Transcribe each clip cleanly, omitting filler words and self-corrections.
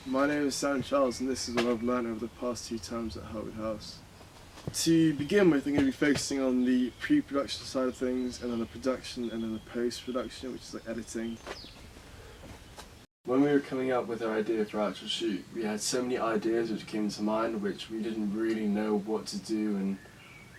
My name is Sam Charles, and this is what I've learned over the past 2 times at Harwood House. To begin with, I'm going to be focusing on the pre-production side of things, and then the production, and then the post-production, which is like editing. When we were coming up with our idea for our actual shoot, we had so many ideas which came to mind, which we didn't really know what to do and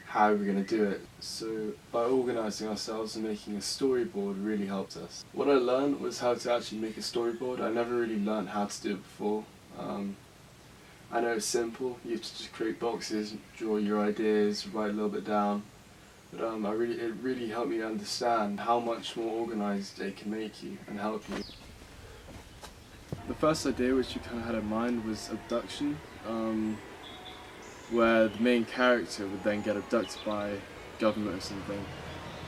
how we were going to do it. So by organising ourselves and making a storyboard really helped us. What I learned was how to actually make a storyboard. I never really learned how to do it before. I know it's simple, you have to just create boxes, draw your ideas, write a little bit down, but it really helped me understand how much more organised it can make you and help you. The first idea which we kind of had in mind was abduction, where the main character would then get abducted by government or something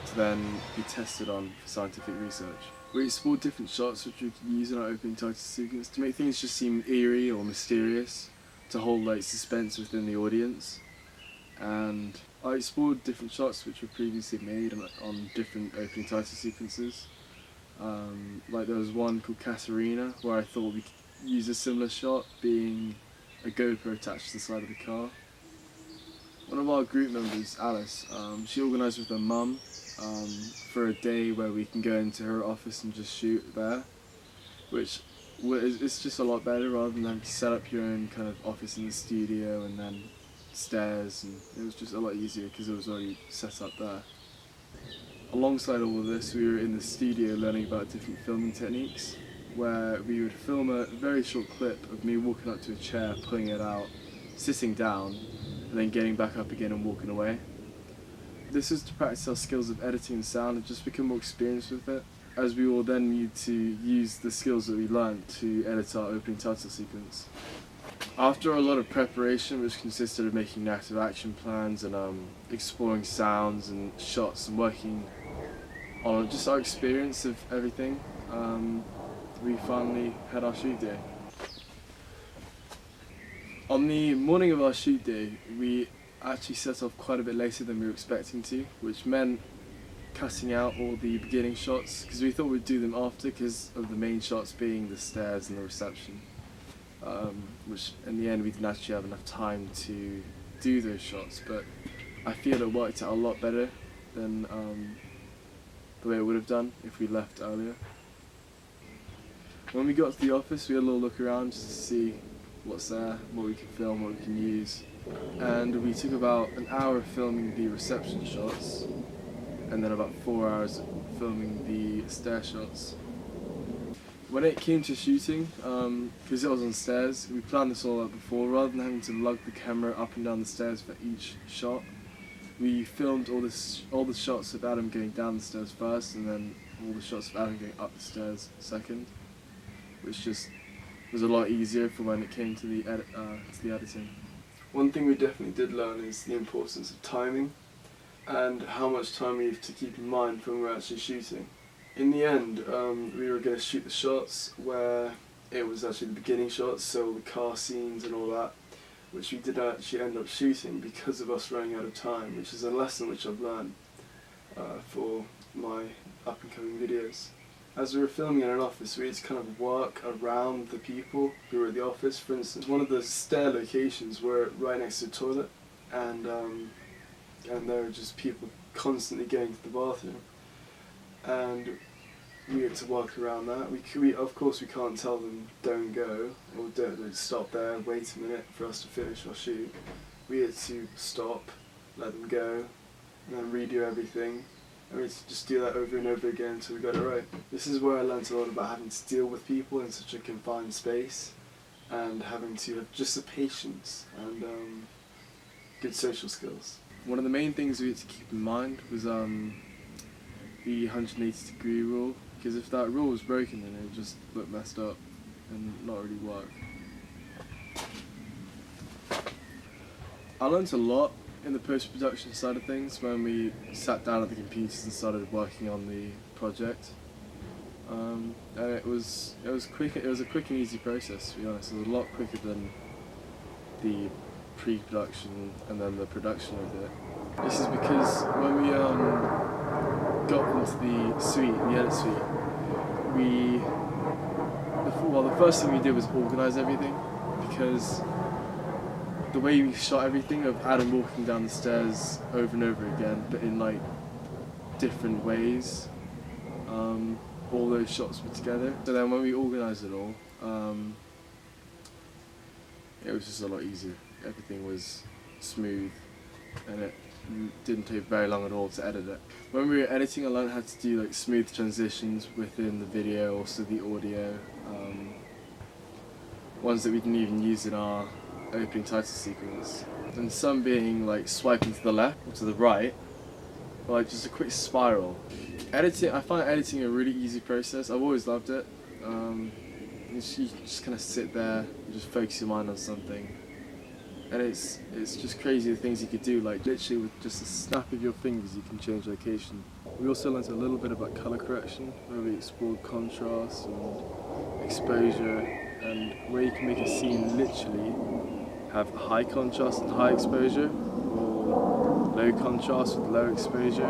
to then be tested on for scientific research. We explored different shots which we could use in our opening title sequence to make things just seem eerie or mysterious, to hold like suspense within the audience. And I explored different shots which were previously made on different opening title sequences. Like there was one called Katerina where I thought we could use a similar shot, being a GoPro attached to the side of the car. One of our group members, Alice, she organised with her mum for a day where we can go into her office and just shoot there, which it's just a lot better rather than having to set up your own kind of office in the studio and then stairs, and it was just a lot easier because it was already set up there. Alongside all of this, we were in the studio learning about different filming techniques, where we would film a very short clip of me walking up to a chair, pulling it out, sitting down, and then getting back up again and walking away. This is to practice our skills of editing and sound and just become more experienced with it, as we will then need to use the skills that we learned to edit our opening title sequence. After a lot of preparation, which consisted of making narrative action plans and exploring sounds and shots and working on just our experience of everything, we finally had our shoot day. On the morning of our shoot day, we actually set off quite a bit later than we were expecting to, which meant cutting out all the beginning shots, because we thought we'd do them after because of the main shots being the stairs and the reception, which in the end we didn't actually have enough time to do those shots, but I feel it worked out a lot better than the way it would have done if we left earlier. When we got to the office, we had a little look around just to see what's there, what we can film, what we can use, and we took about an hour filming the reception shots and then about 4 hours filming the stair shots. When it came to shooting, because it was on stairs, we planned this all out before. Rather than having to lug the camera up and down the stairs for each shot, we filmed all the shots of Adam going down the stairs first, and then all the shots of Adam going up the stairs second, which just was a lot easier for when it came to the editing. One thing we definitely did learn is the importance of timing and how much time we have to keep in mind when we're actually shooting. In the end, we were going to shoot the shots where it was actually the beginning shots, so the car scenes and all that, which we did actually end up shooting because of us running out of time, which is a lesson which I've learned for my up and coming videos. As we were filming in an office, we had to kind of work around the people who were at the office. For instance, one of the stair locations were right next to the toilet, and there were just people constantly going to the bathroom, and we had to work around that. We of course we can't tell them don't go or don't stop there, wait a minute for us to finish our shoot. We had to stop, let them go, and then redo everything. And we had to just do that over and over again until we got it right. This is where I learnt a lot about having to deal with people in such a confined space, and having to have just the patience and good social skills. One of the main things we had to keep in mind was the 180-degree rule, because if that rule was broken, then it would just look messed up and not really work. I learnt a lot in the post-production side of things when we sat down at the computers and started working on the project. And it was quick. It was a quick and easy process, to be honest. It was a lot quicker than the pre-production and then the production of it. This is because when we got into the edit suite, Well, the first thing we did was organise everything, because the way we shot everything of Adam walking down the stairs over and over again, but in like different ways, all those shots were together. So then when we organised it all, it was just a lot easier. Everything was smooth, and it didn't take very long at all to edit it. When we were editing, I learned how to do like smooth transitions within the video, also the audio, ones that we didn't even use in our opening title sequence. And some being like swiping to the left or to the right, or like just a quick spiral. Editing, I find editing a really easy process. I've always loved it. You just kind of sit there, and just focus your mind on something. And it's just crazy the things you could do, like literally with just a snap of your fingers you can change location. We also learned a little bit about colour correction, where we explored contrast and exposure, and where you can make a scene literally have high contrast and high exposure, or low contrast with low exposure.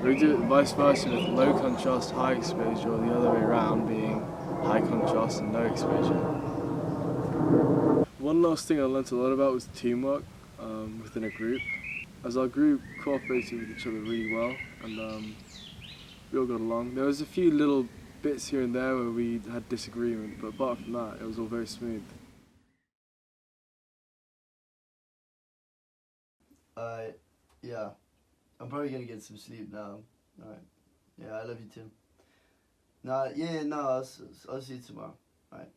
We do it vice versa with low contrast, high exposure, or the other way around being high contrast and low exposure. One last thing I learnt a lot about was teamwork within a group. As our group cooperated with each other really well, and we all got along. There was a few little bits here and there where we had disagreement, but apart from that, it was all very smooth. Yeah, I'm probably gonna get some sleep now. Alright. Yeah, I love you too. No, yeah, no, I'll see you tomorrow. Alright.